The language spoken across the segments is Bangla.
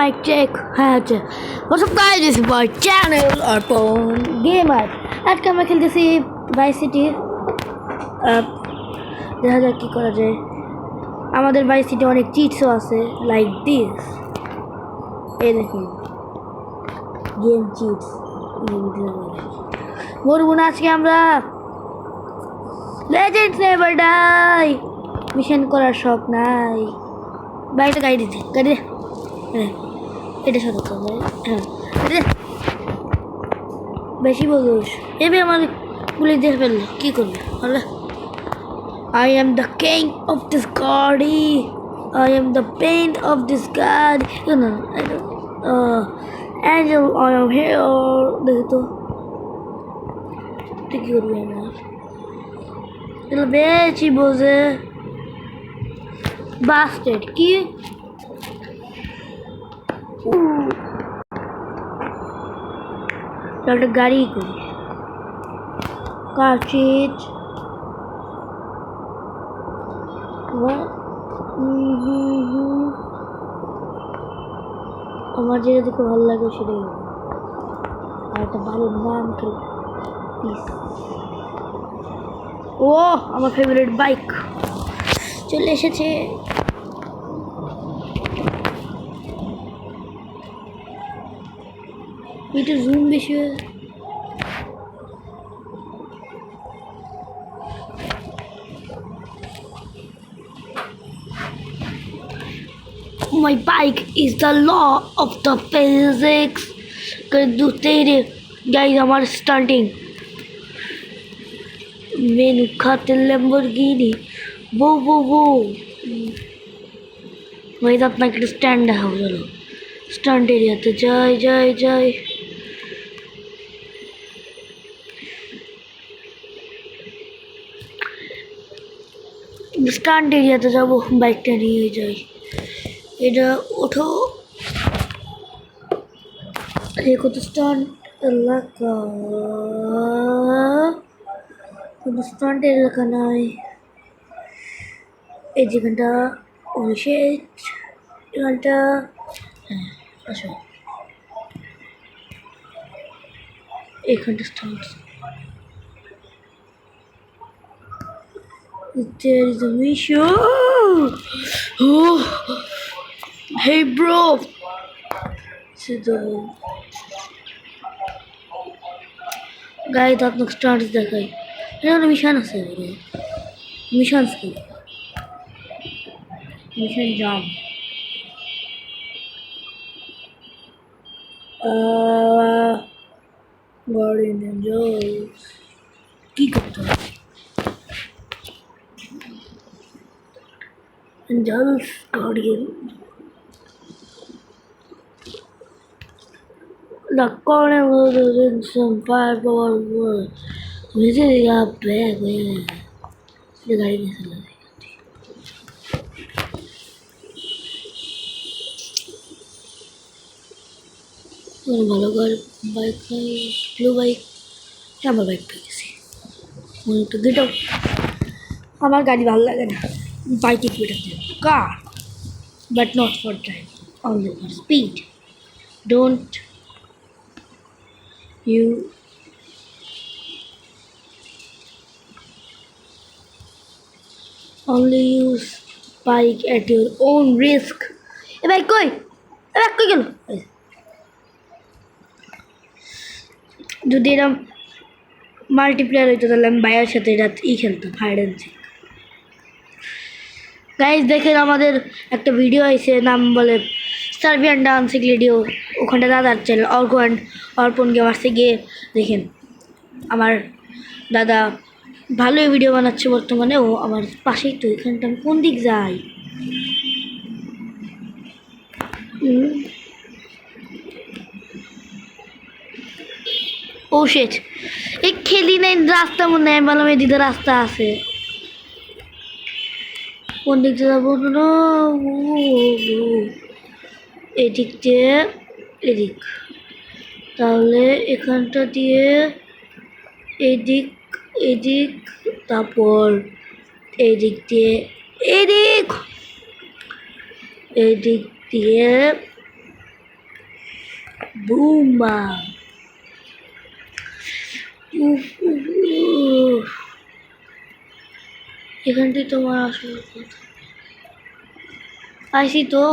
Mic check. What's up guys, this is my channel Arpon Gamer. আজকে আমরা খেলতেছি ভাইস সিটি। দেখা যাক কি করা যায়। আমাদের ভাইস সিটি অনেক চিটসও আছে, লাইক দিস। এই দেখুন গেম চিটস। মরবো না আজকে আমরা। Legends never die. মিশন করার শখ নাই। বাইরে গাড়ি দিতে গাড়ি হ্যাঁ এটা সতর্ক হ্যাঁ বেশি বলিস এবার আমার পুলিশ দেখে ফেললে কী করবে বলে I am the king of this garden. I am the paint of this god. You know, I don't, angel, I am here. দেখি তো তুই কী করবি আমার এটা বেশি বোঝে বাস্টেড কি একটা গাড়ি করি কার্চিজ আমার যেটা দেখে ভালো লাগে সেটাই আর একটা ভালো নাম করি ও আমার ফেভারিট বাইক চলে এসেছে এটা জুম বেশি My bike is the law of the physics. कर दो तेरे guys हमारे स्टंटिंग मैंने खाते लैम्बोर्गिनी वो भाई तो अपना किट स्टैंड है हो चलो स्टंट एरिया तो जाए स्टंट एरिया तो जाबो बाइकটা নিয়ে যাই এটা ওঠো দেখো তো স্ট্যান্ড এলাকা কোনো স্ট্যান্ড এলাকা নাই এই যেখানটা এখানটা হ্যাঁ আসো এখানটা stand There is a mission. Oh, hey bro. See the guy that looks starts the guy. You know mission আছে bro. Mission skill. Mission jump. Guardian Angels. কি করতে হবে Angels Guardian. The corner was in some firepower world. मुझे यहाँ पे ये गाड़ी नहीं चला रही और भालो गाड़ी बाइक है ब्लू बाइक क्या मैं बाइक पे किसी मुझे तो गिटाओ हमारे गाड़ी भालो लगे ना बाइक एक बेटा car but not for drive only for speed don't you only use bike at your own risk এ ভাই কই গেল যদি এরকম মাল্টিপ্লেয়ার হইতো তাহলে আমি ভাইয়ের সাথে রাত খেলতাম হাইড অ্যান্ড সিক গাইজ দেখেন আমাদের একটা ভিডিও আছে নাম বলে সার্বিয়ান ডান্সিং ভিডিও ওখানটা দাদার চ্যানেল অর্পণ গেমার্সে গিয়ে দেখেন আমার দাদা ভালোই ভিডিও বানাচ্ছে বর্তমানে ও আমার পাশেই তো এখানটা আমি কোন দিক যাই ও শেট এই খেলি নাই রাস্তা মনে হয় বললাম এদিকে রাস্তা আছে কোন দিক দিয়ে যাবো না এদিক দিয়ে এদিক তাহলে এখানটা দিয়ে এদিক তারপর এদিক দিয়ে বুমা এখানটাই তোমার আসল কথা আইসি তো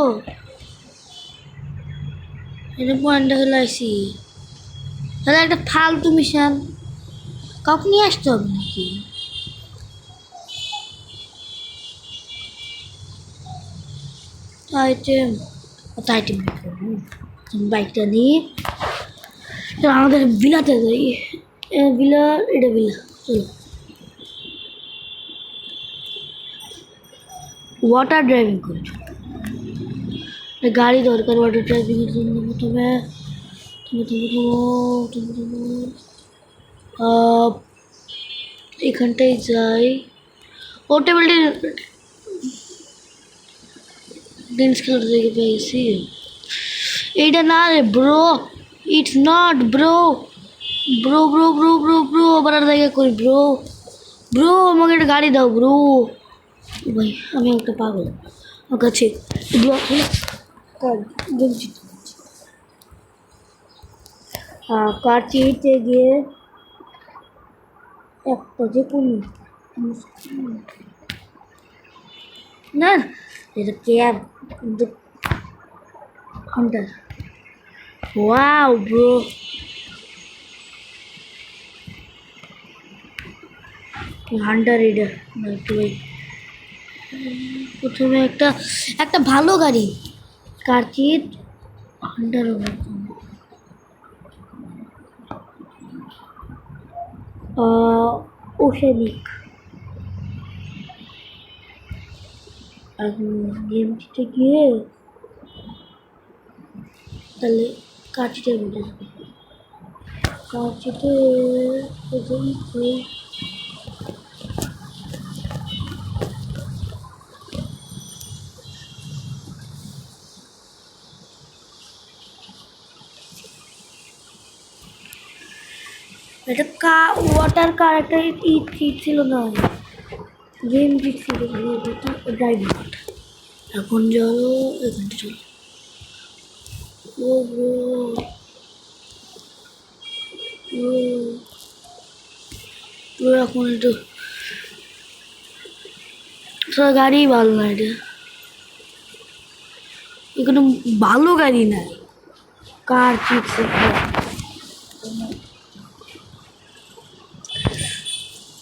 এটা পয়েন্টটা হলে আইসি তাহলে একটা ফালতু মিশন কাউকে নিয়ে আসতে হবে নাকি আইটেম আইটেম বাইকটা নিয়ে আমাদের বিলাতে যাই বিলা এটা বিলা চলো ওয়াটার ড্রাইভিং করি গাড়ি দরকার ওয়াটার ড্রাইভিংয়ের জন্য প্রথমে এখানটাই যাই ও টেবিলটি ডেন্স খেলার জায়গা পেয়েছি এইটা না রে bro it's not bro bro bro bro bro bro আবার আর জায়গা করি ব্রো ব্রো আমাকে একটা গাড়ি দাও ব্রো ভাই আমি একটা পাগল আমার কাছে কার চিটে গিয়ে একটা যে কোন না এটা cab Hunter wow bro Hunter এটা প্রথমে একটা ভালো গাড়ি কার চিট হান্টার ওশেনিক এখন গেমটিতে গিয়ে তাহলে কাচিতে বলে কাচিতে এটা ওয়াটার কার একটা ইট ছিল না গেম জিতছিল ড্রাইভিং এখন চলো এখানটা চলো এখন একটু গাড়ি ভালো না এটা এখানে ভালো গাড়ি নাই কার চিপসে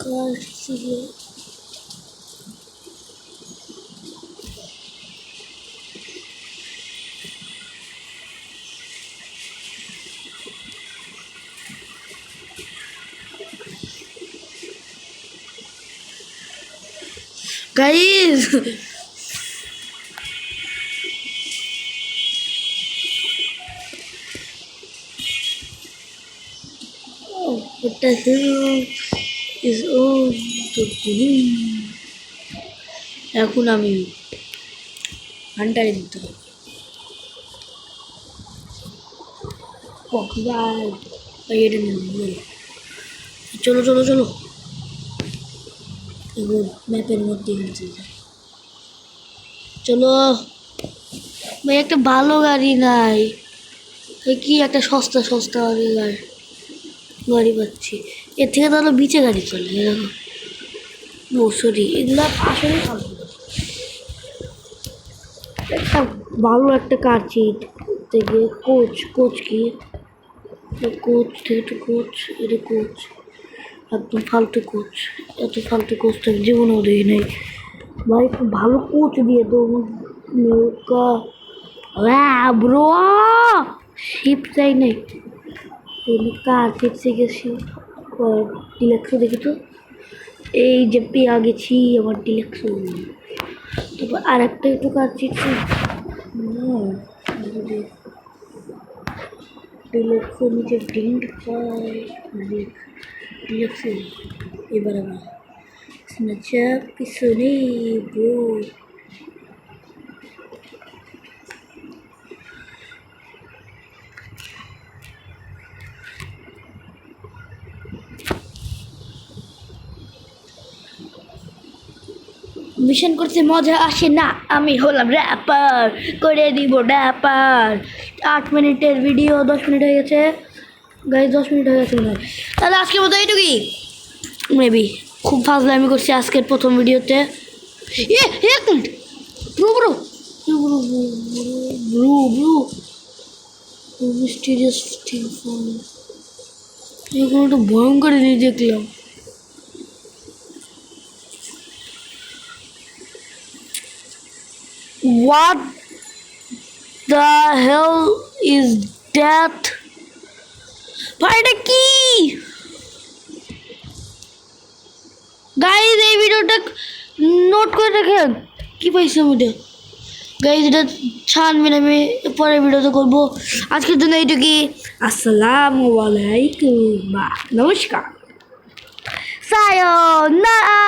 কার ছিল guys what the hell is on the green এখন আমি হান্টারে দিতে হবে এটা নিয়ে চলো চলো চলো এবার ম্যাপের মধ্যে চলো ভাই একটা ভালো গাড়ি নাই কি একটা সস্তা সস্তা গাড়ি পাচ্ছি এর থেকে তাহলে বিচে গাড়ি চলে এরকম ও সরি এগুলো আসলে একটা ভালো একটা কার চিট থেকে কোচ কি কোচ থেকে কোচ এটা কোচ একদম ফালতু কোচ এত ফালতু কোচ তো জীবনেও দেখি নাই ভাই একটু ভালো কোচ দিয়ে তো নৌকা ব্রো শিপ চাই নাই কার চিটসে গেছি ডিলেক্সো দেখি তো এই যে পেয়ে গেছি আমার ডিলেক্সো তারপর আর একটা একটু কার চিটসে ডিলেক্সো নিচে ডিন্ট পাই ডিলেক্সো এবার আমার snapchat কিছু নেই ব্রো মিশন করতে মজা আসে না আমি হলাম র্যাপার করে দিব র্যাপার 8 মিনিটের ভিডিও 10 মিনিট হয়ে গেছে গাইজ, 10 মিনিট হয়ে গেছে মনে হয়। তাহলে আজকের মতো এইটুকুই মেবি। খুব ফাজলামি করছি আজকের প্রথম ভিডিওতে। এক minute bro bro bro bro bro mysterious thing এগুলো তো ভয়ঙ্কর জিনিস দেখলাম। What the hell is that? ভাই এটা কি গাইজ? এই ভিডিওটা নোট করে রাখেন কি পাইছে মধ্যে গাইজ। এটা ছাড়বেন, আমি পরের ভিডিওতে করবো। আজকের জন্য এইটুকুই। আসসালামু আলাইকুম বা নমস্কার, সায়োনারা।